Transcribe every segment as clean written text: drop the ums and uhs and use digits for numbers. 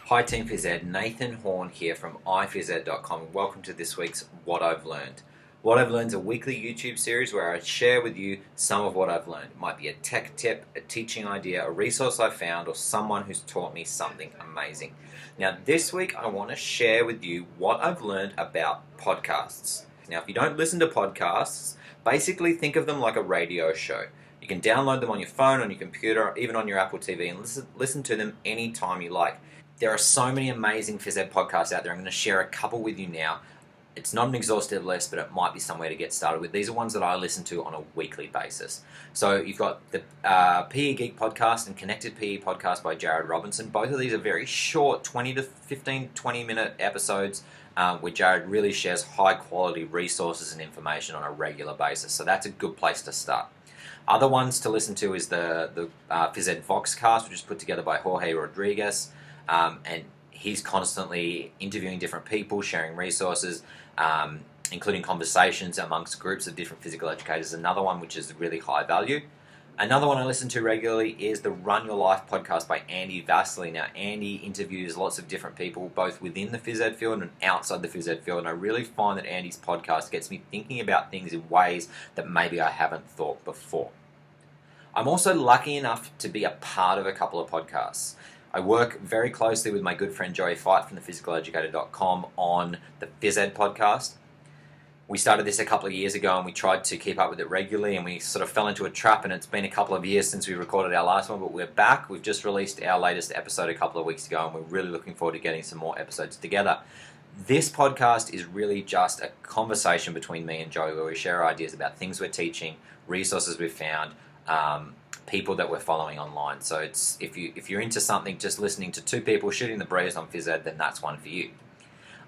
Hi Team Phys-Ed, Nathan Horn here from iPhys-Ed.com and welcome to this week's What I've Learned. What I've Learned is a weekly YouTube series where I share with you some of what I've learned. It might be a tech tip, a teaching idea, a resource I found, or someone who's taught me something amazing. Now this week I want to share with you what I've learned about podcasts. Now if you don't listen to podcasts, basically think of them like a radio show. You can download them on your phone, on your computer, even on your Apple TV and listen to them anytime you like. There are so many amazing phys-ed podcasts out there. I'm going to share a couple with you now. It's not an exhaustive list, but it might be somewhere to get started with. These are ones that I listen to on a weekly basis. So you've got the PE Geek podcast and Connected PE podcast by Jared Robinson. Both of these are very short, 20 to 15, 20-minute episodes where Jared really shares high-quality resources and information on a regular basis. So that's a good place to start. Other ones to listen to is the Phys-Ed Voxcast, which is put together by Jorge Rodriguez. And he's constantly interviewing different people, sharing resources, including conversations amongst groups of different physical educators. Another one which is really high value. Another one I listen to regularly is the Run Your Life podcast by Andy Vasily. Now, Andy interviews lots of different people, both within the phys ed field and outside the phys ed field, and I really find that Andy's podcast gets me thinking about things in ways that maybe I haven't thought before. I'm also lucky enough to be a part of a couple of podcasts. I work very closely with my good friend Joey Fight from the PhysicalEducator.com on the Phys-Ed podcast. We started this a couple of years ago and we tried to keep up with it regularly and we sort of fell into a trap, and it's been a couple of years since we recorded our last one, but we're back. We've just released our latest episode a couple of weeks ago and we're really looking forward to getting some more episodes together. This podcast is really just a conversation between me and Joey where we share ideas about things we're teaching, resources we've found, people that we're following online. So it's if you're into something, just listening to two people shooting the breeze on phys-ed, then that's one for you.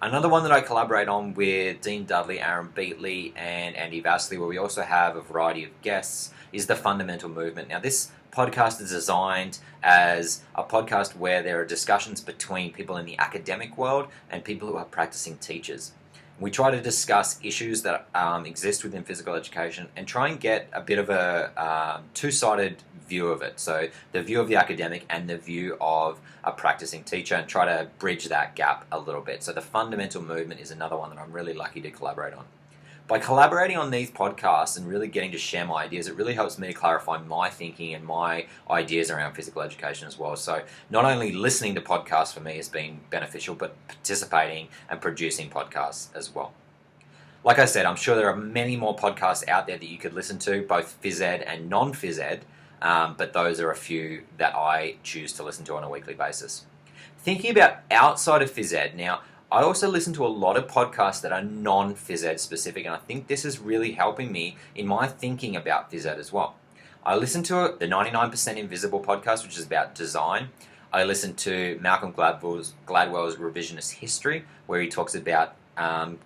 Another one that I collaborate on with Dean Dudley, Aaron Beatley, and Andy Vasily, where we also have a variety of guests, is the Fundamental Movement. Now this podcast is designed as a podcast where there are discussions between people in the academic world and people who are practicing teachers. We try to discuss issues that exist within physical education and try and get a bit of a two-sided view of it. So the view of the academic and the view of a practicing teacher, and try to bridge that gap a little bit. So the Fundamental Movement is another one that I'm really lucky to collaborate on. By collaborating on these podcasts and really getting to share my ideas, it really helps me to clarify my thinking and my ideas around physical education as well. So not only listening to podcasts for me has been beneficial, but participating and producing podcasts as well. Like I said, I'm sure there are many more podcasts out there that you could listen to, both phys-ed and non-phys-ed, but those are a few that I choose to listen to on a weekly basis. Thinking about outside of phys-ed now, I also listen to a lot of podcasts that are non-phys-ed specific, and I think this is really helping me in my thinking about phys-ed as well. I listen to the 99% Invisible podcast, which is about design. I listen to Malcolm Gladwell's Revisionist History, where he talks about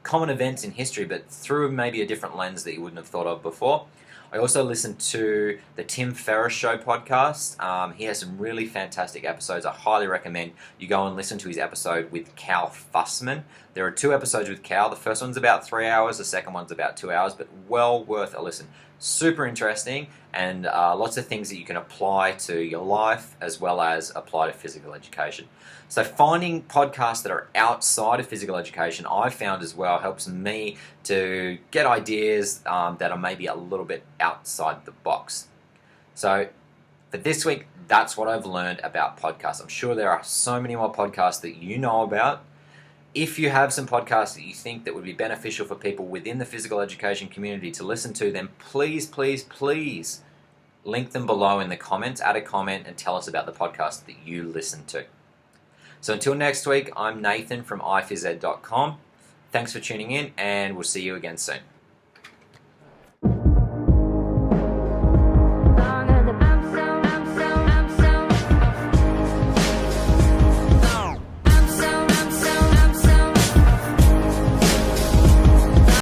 common events in history, but through maybe a different lens that you wouldn't have thought of before. I also listen to the Tim Ferriss Show podcast. He has some really fantastic episodes. I highly recommend you go and listen to his episode with Cal Fussman. There are 2 episodes with Cal. The first one's about 3 hours, the second one's about 2 hours, but well worth a listen. Super interesting, and lots of things that you can apply to your life as well as apply to physical education. So finding podcasts that are outside of physical education, I've found as well, helps me to get ideas that are maybe a little bit outside the box. So for this week, that's what I've learned about podcasts. I'm sure there are so many more podcasts that you know about. If you have some podcasts that you think that would be beneficial for people within the physical education community to listen to, then please, please, please link them below in the comments, add a comment, and tell us about the podcast that you listen to. So until next week, I'm Nathan from iPhys-Ed.com. Thanks for tuning in, and we'll see you again soon.